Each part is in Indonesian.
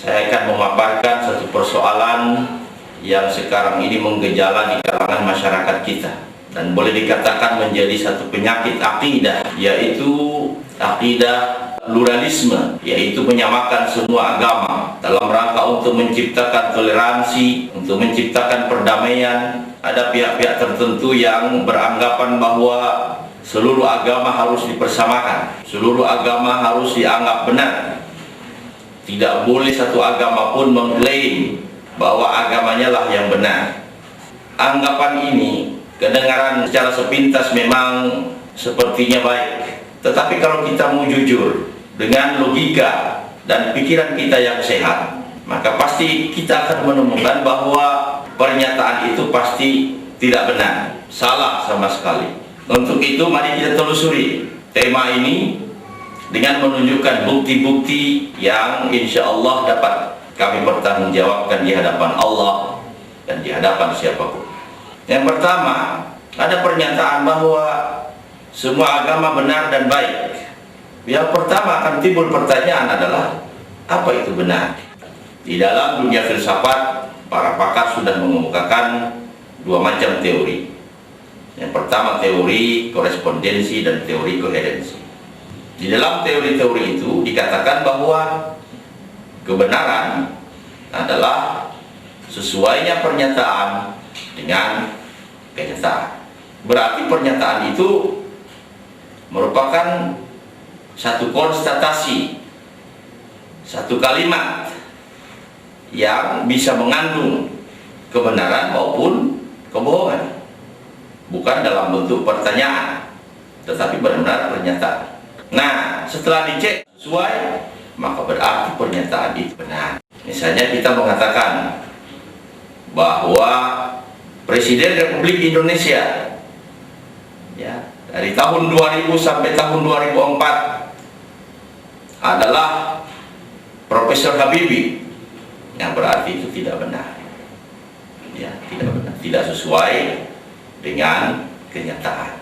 saya akan memaparkan satu persoalan yang sekarang ini menggejala di kalangan masyarakat kita dan boleh dikatakan menjadi satu penyakit akidah, yaitu akidah pluralisme, yaitu menyamakan semua agama dalam rangka untuk menciptakan toleransi, untuk menciptakan perdamaian. Ada pihak-pihak tertentu yang beranggapan bahwa seluruh agama harus dipersamakan, seluruh agama harus dianggap benar. Tidak boleh satu agama pun mengklaim bahwa agamanya lah yang benar. Anggapan ini kedengaran secara sepintas memang sepertinya baik, tetapi kalau kita mau jujur dengan logika dan pikiran kita yang sehat, maka pasti kita akan menemukan bahwa pernyataan itu pasti tidak benar, salah sama sekali. Untuk itu mari kita telusuri tema ini dengan menunjukkan bukti-bukti yang insya Allah dapat kami pertanggungjawabkan di hadapan Allah dan di hadapan siapapun. Yang pertama, ada pernyataan bahwa semua agama benar dan baik. Yang pertama akan timbul pertanyaan adalah, apa itu benar? Di dalam dunia filsafat, para pakar sudah mengemukakan dua macam teori. Yang pertama teori korespondensi dan teori koherensi. Di dalam teori-teori itu dikatakan bahwa kebenaran adalah sesuainya pernyataan dengan kenyataan. Berarti pernyataan itu merupakan satu konstatasi, satu kalimat yang bisa mengandung kebenaran maupun kebohongan. Bukan dalam bentuk pertanyaan, tetapi benar-benar pernyataan. Nah, setelah dicek sesuai, maka berarti pernyataan itu benar. Misalnya kita mengatakan bahwa Presiden Republik Indonesia ya, dari tahun 2000 sampai tahun 2004 adalah Profesor Habibie, yang berarti itu tidak benar. Ya, tidak benar, tidak sesuai dengan kenyataan.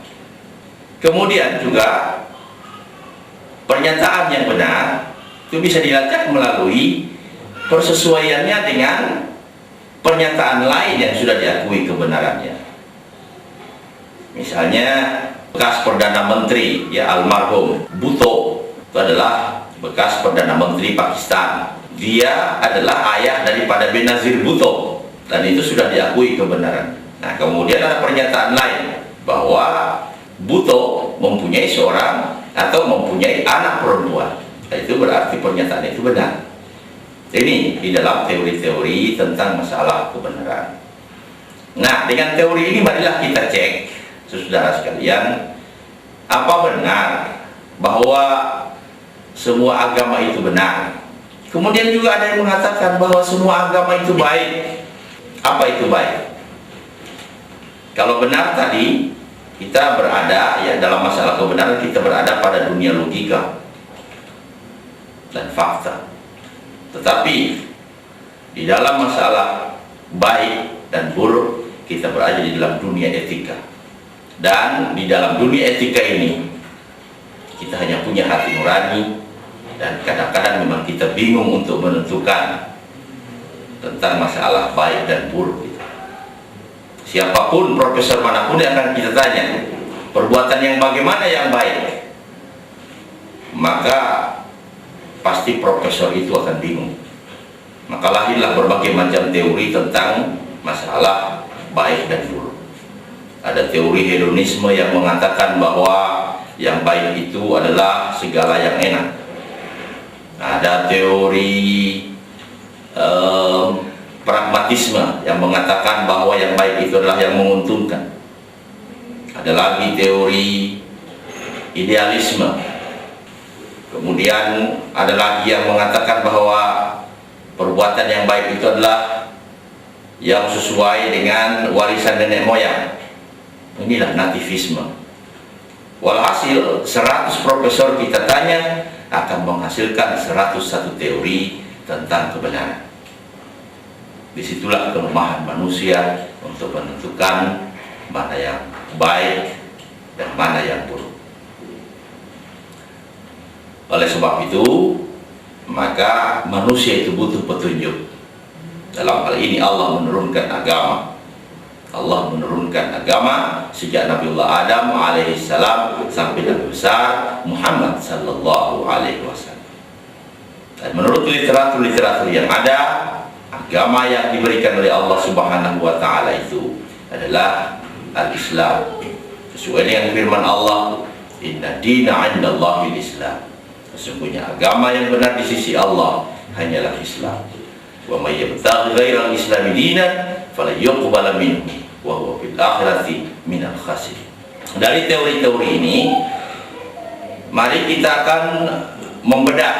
Kemudian juga pernyataan yang benar itu bisa dilacak melalui persesuaiannya dengan pernyataan lain yang sudah diakui kebenarannya. Misalnya bekas Perdana Menteri ya almarhum Bhutto, itu adalah bekas Perdana Menteri Pakistan. Dia adalah ayah daripada Benazir Bhutto dan itu sudah diakui kebenaran. Nah, kemudian ada pernyataan lain bahwa Bhutto mempunyai seorang atau mempunyai anak perempuan. Nah, itu berarti pernyataan itu benar. Ini di dalam teori-teori tentang masalah kebenaran. Nah, dengan teori ini marilah kita cek, saudara sekalian, apa benar bahwa semua agama itu benar. Kemudian juga ada yang mengatakan bahwa semua agama itu baik. Apa itu baik? Kalau benar tadi, kita berada ya dalam masalah kebenaran, kita berada pada dunia logika dan fakta. Tetapi di dalam masalah baik dan buruk, kita berada di dalam dunia etika. Dan di dalam dunia etika ini kita hanya punya hati nurani, dan kadang-kadang memang kita bingung untuk menentukan tentang masalah baik dan buruk. Siapapun, profesor manapun yang akan kita tanya perbuatan yang bagaimana yang baik, maka pasti profesor itu akan bingung. Maka lahirlah berbagai macam teori tentang masalah baik dan buruk. Ada teori hedonisme yang mengatakan bahwa yang baik itu adalah segala yang enak. Ada teori pragmatisme yang mengatakan bahwa yang baik itu adalah yang menguntungkan. Ada lagi teori idealisme. Kemudian ada lagi yang mengatakan bahwa perbuatan yang baik itu adalah yang sesuai dengan warisan nenek moyang. Inilah nativisme. Walhasil 100 profesor kita tanya akan menghasilkan 101 teori tentang kebenaran. Disitulah kelemahan manusia untuk menentukan mana yang baik dan mana yang buruk. Oleh sebab itu, maka manusia itu butuh petunjuk. Dalam hal ini Allah menurunkan agama. Allah menurunkan agama sejak Nabiullah Adam alaihissalam sampai Nabi besar Muhammad sallallahu alaihi wasallam. Dan menurut literatur yang ada, agama yang diberikan oleh Allah Subhanahu wa taala itu adalah al-Islam. Sesuai dengan firman Allah, "Inna dina 'indallahil Islam." Sesungguhnya agama yang benar di sisi Allah hanyalah Islam. Wa may yabtaghi ghairal islami dinan fala yuqbala minhu wa huwa fil akhirati minal khasirin. Dari teori-teori ini, mari kita akan membedah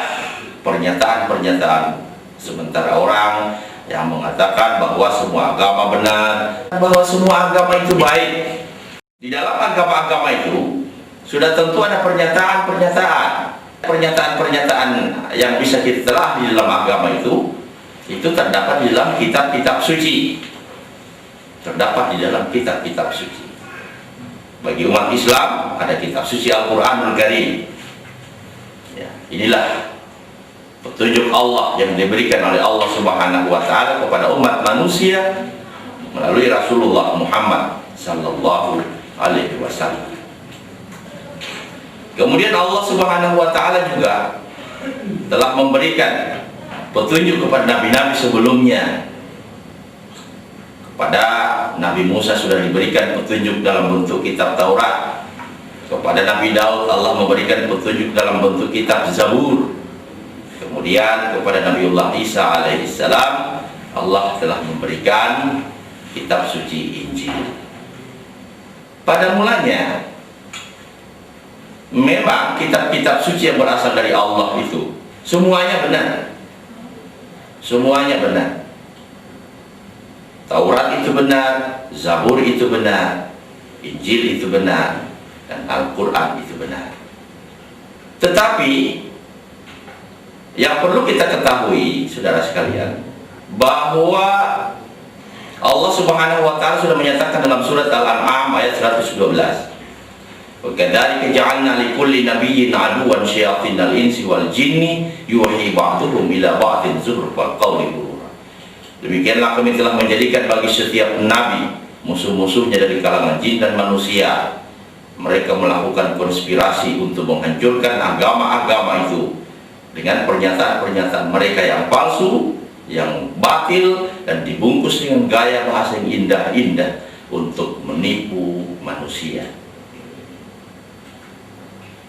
pernyataan-pernyataan sementara orang yang mengatakan bahwa semua agama benar, bahwa semua agama itu baik. Di dalam agama-agama itu sudah tentu ada pernyataan yang bisa kita telah di dalam agama itu terdapat di dalam kitab-kitab suci. Terdapat di dalam kitab-kitab suci. Bagi umat Islam ada kitab suci Al-Qur'anul Karim. Ya, inilah petunjuk Allah yang diberikan oleh Allah Subhanahu wa taala kepada umat manusia melalui Rasulullah Muhammad sallallahu alaihi wasallam. Kemudian Allah Subhanahu wa taala juga telah memberikan petunjuk kepada nabi-nabi sebelumnya. Kepada Nabi Musa sudah diberikan petunjuk dalam bentuk kitab Taurat. Kepada Nabi Daud Allah memberikan petunjuk dalam bentuk kitab Zabur. Kemudian kepada Nabiullah Isa alaihissalam Allah telah memberikan kitab suci Injil. Pada mulanya memang kitab-kitab suci yang berasal dari Allah itu semuanya benar. Semuanya benar. Taurat itu benar, Zabur itu benar, Injil itu benar, dan Al-Quran itu benar. Tetapi yang perlu kita ketahui, saudara sekalian, bahwa Allah Subhanahu wa taala sudah menyatakan dalam surat Al-An'am ayat 112. Wa kadzalika ja'alna likulli nabiyyin 'aduwwan syayatinal insi wal jinni yuhi ba'dhum ila ba'dhin zukhrufal qawli ghurura. Demikianlah kami telah menjadikan bagi setiap nabi musuh-musuhnya dari kalangan jin dan manusia. Mereka melakukan konspirasi untuk menghancurkan agama-agama itu dengan pernyataan-pernyataan mereka yang palsu, yang batil, dan dibungkus dengan gaya bahasa yang indah-indah untuk menipu manusia.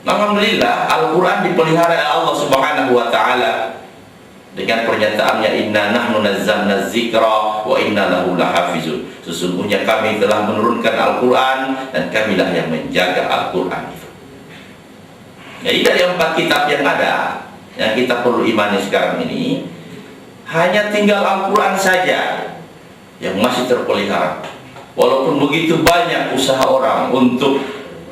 Alhamdulillah, Al-Quran dipelihara oleh Allah Subhanahu wa taala dengan pernyataannya, "Inna nahnu nazzalna dzikra wa inna lahu lahafizun." Sesungguhnya kami telah menurunkan Al-Quran dan kamilah yang menjaga Al-Quran itu. Jadi dari 4 kitab yang ada yang kita perlu imani sekarang ini, hanya tinggal Al-Quran saja yang masih terpelihara. Walaupun begitu banyak usaha orang untuk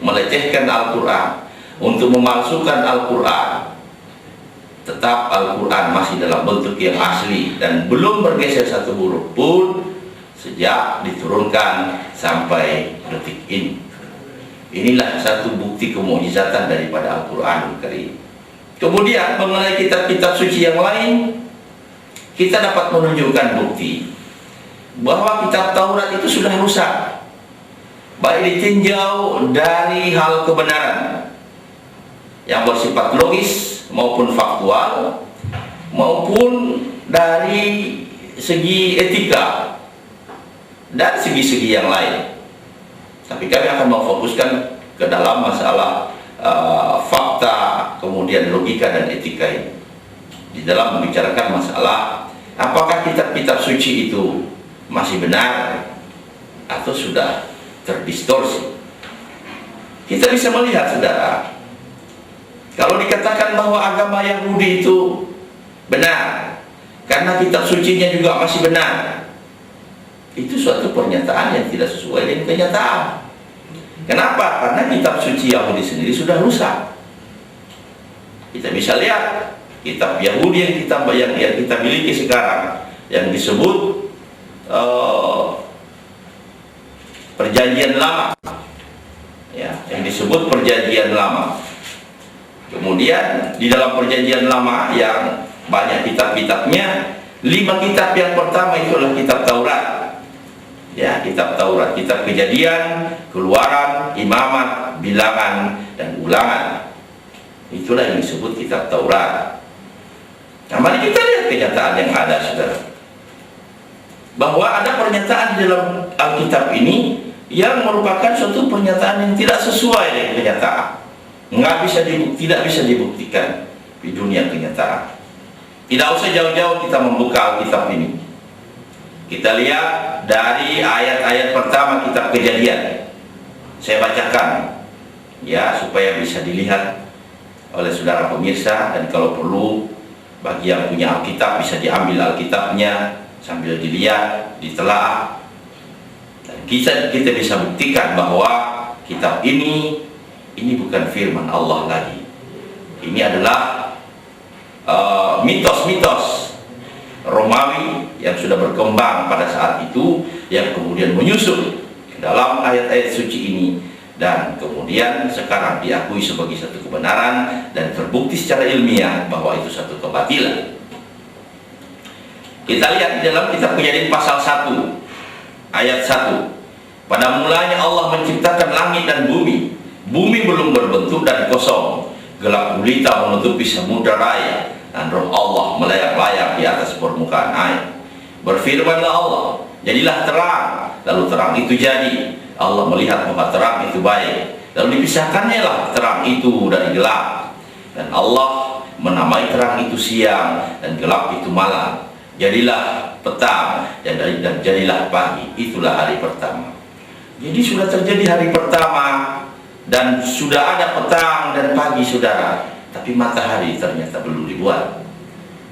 melecehkan Al-Quran, untuk memalsukan Al-Quran, tetap Al-Quran masih dalam bentuk yang asli dan belum bergeser satu huruf pun sejak diturunkan sampai detik ini. Inilah satu bukti kemukjizatan daripada Al-Quranul Karim. Kemudian mengenai kitab-kitab suci yang lain, kita dapat menunjukkan bukti bahwa kitab Taurat itu sudah rusak, baik ditinjau dari hal kebenaran yang bersifat logis maupun faktual, maupun dari segi etika dan segi-segi yang lain. Tapi kami akan memfokuskan ke dalam masalah fakta, kemudian logika dan etika ini di dalam membicarakan masalah apakah kitab-kitab suci itu masih benar atau sudah terdistorsi. Kita bisa melihat, saudara, kalau dikatakan bahwa agama Yahudi itu benar karena kitab sucinya juga masih benar, itu suatu pernyataan yang tidak sesuai dengan kenyataan. Kenapa? Karena kitab suci Yahudi sendiri sudah rusak. Kita bisa lihat kitab Yahudi yang kita miliki sekarang, yang disebut Perjanjian Lama, ya, yang disebut Perjanjian Lama. Kemudian di dalam Perjanjian Lama yang banyak kitab-kitabnya. 5 kitab yang pertama itu adalah kitab Taurat. Ya, kitab Taurat, kitab Kejadian, Keluaran, Imamat, Bilangan, dan Ulangan. Itulah yang disebut kitab Taurat. Nah, mari kita lihat kenyataan yang ada, saudara. Bahwa ada pernyataan di dalam Alkitab ini yang merupakan suatu pernyataan yang tidak sesuai dengan kenyataan. Tidak bisa dibuktikan di dunia kenyataan. Tidak usah jauh-jauh kita membuka Alkitab ini. Kita lihat dari ayat-ayat pertama kitab Kejadian. Saya bacakan ya supaya bisa dilihat oleh saudara pemirsa, dan kalau perlu bagi yang punya Alkitab bisa diambil Alkitabnya sambil dilihat, ditelaah. Dan kita bisa buktikan bahwa kitab ini bukan firman Allah lagi. Ini adalah mitos-mitos Romawi yang sudah berkembang pada saat itu, yang kemudian menyusul ke dalam ayat-ayat suci ini, dan kemudian sekarang diakui sebagai satu kebenaran dan terbukti secara ilmiah bahwa itu satu kebatilan. Kita lihat di dalam kitab Kejadian pasal 1 ayat 1. Pada mulanya Allah menciptakan langit dan bumi. Bumi belum berbentuk dan kosong, gelap gulita menutupi samudra raya, dan roh Allah melayang-layang di atas permukaan air. Berfirmanlah Allah, jadilah terang, lalu terang itu jadi. Allah melihat bahwa terang itu baik, lalu dipisahkannya lah terang itu dari gelap. Dan Allah menamai terang itu siang, dan gelap itu malam. Jadilah petang, dan jadilah pagi. Itulah hari pertama. Jadi sudah terjadi hari pertama, dan sudah ada petang dan pagi, saudara. Tapi matahari ternyata belum dibuat.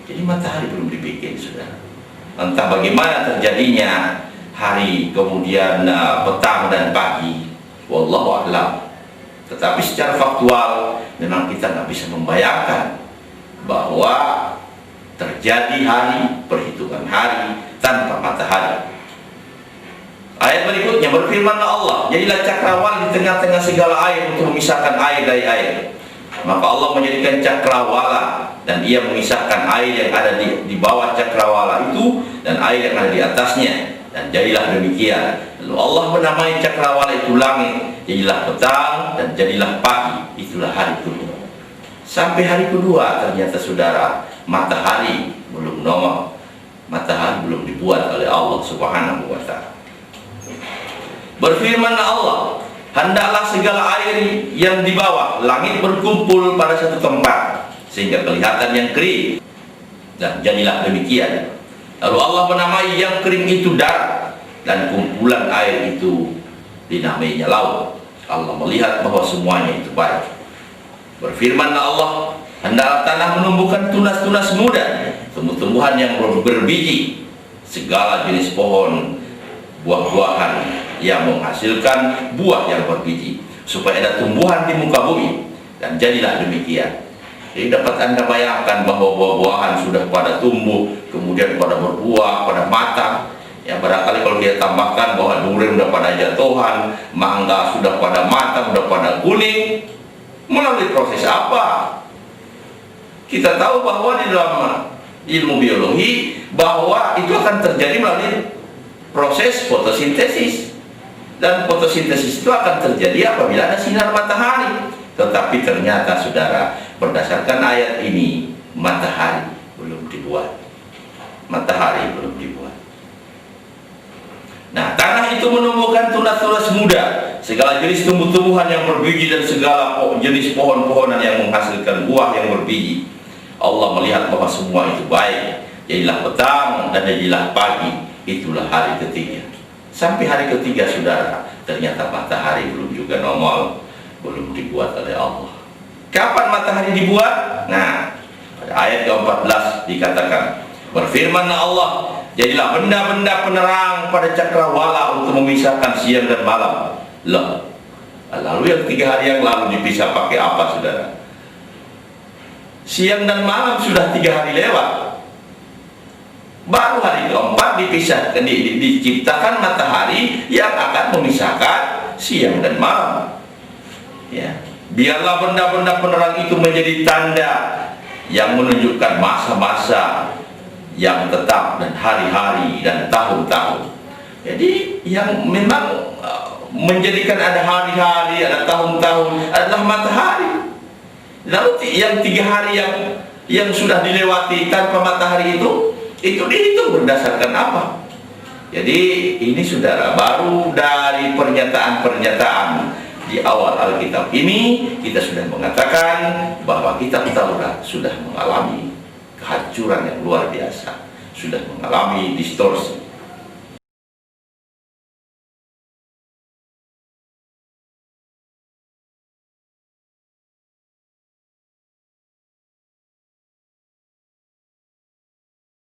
Jadi matahari belum dibikin, saudara. Entah bagaimana terjadinya hari kemudian petang dan pagi, wallahu a'lam. Tetapi secara faktual memang kita nggak bisa membayangkan bahwa terjadi hari, perhitungan hari tanpa matahari. Ayat berikutnya, berfirmanlah Allah, jadilah cakrawala di tengah-tengah segala air untuk memisahkan air dari air. Maka Allah menjadikan cakrawala, dan ia memisahkan air yang ada di bawah cakrawala itu dan air yang ada di atasnya, dan jadilah demikian. Lalu Allah menamai cakrawala itu langit, jadilah petang dan jadilah pagi. Itulah hari kedua. Sampai hari kedua ternyata, saudara, matahari belum nongol, matahari belum dibuat oleh Allah Subhanahu wa ta'ala. Berfirmanlah Allah, hendaklah segala air yang di bawah langit berkumpul pada satu tempat, sehingga kelihatan yang kering, dan jadilah demikian. Lalu Allah menamai yang kering itu darat, dan kumpulan air itu dinamainya laut. Allah melihat bahwa semuanya itu baik. Berfirmanlah Allah, hendaklah tanah menumbuhkan tunas-tunas muda, tumbuh-tumbuhan yang berbiji, segala jenis pohon buah-buahan yang menghasilkan buah yang berbiji, supaya ada tumbuhan di muka bumi. Dan jadilah demikian. Jadi dapat Anda bayangkan bahwa buah-buahan sudah pada tumbuh, kemudian pada berbuah, pada matang. Ya, barangkali kalau kita tambahkan bahwa durian sudah pada jatuhan, mangga sudah pada matang, sudah pada kuning. Melalui proses apa? Kita tahu bahwa di dalam ilmu biologi bahwa itu akan terjadi melalui proses fotosintesis. Dan fotosintesis itu akan terjadi apabila ada sinar matahari. Tetapi ternyata, saudara, berdasarkan ayat ini, matahari belum dibuat. Matahari belum dibuat. Nah, tanah itu menumbuhkan tunas-tunas muda, segala jenis tumbuh-tumbuhan yang berbiji, dan segala jenis pohon-pohonan yang menghasilkan buah yang berbiji. Allah melihat bahwa semua itu baik. Jadilah petang dan jadilah pagi. Itulah hari ketiga. Sampai hari ketiga, saudara, ternyata matahari belum juga nongol, belum dibuat oleh Allah. Kapan matahari dibuat? Nah, pada ayat ke-14 dikatakan, berfirmanlah Allah, jadilah benda-benda penerang pada cakrawala untuk memisahkan siang dan malam. Loh, lalu yang 3 hari yang lalu dipisah pakai apa, saudara? Siang dan malam sudah 3 hari lewat. Baru hari keempat dipisahkan, diciptakan matahari yang akan memisahkan siang dan malam. Ya, biarlah benda-benda penerang itu menjadi tanda yang menunjukkan masa-masa yang tetap dan hari-hari dan tahun-tahun. Jadi yang memang menjadikan ada hari-hari, ada tahun-tahun adalah matahari. Lalu yang 3 hari yang sudah dilewati tanpa matahari itu dihitung berdasarkan apa? Jadi ini saudara, baru dari pernyataan-pernyataan di awal Alkitab ini kita sudah mengatakan bahwa kitab Taurat sudah mengalami kehancuran yang luar biasa, sudah mengalami distorsi,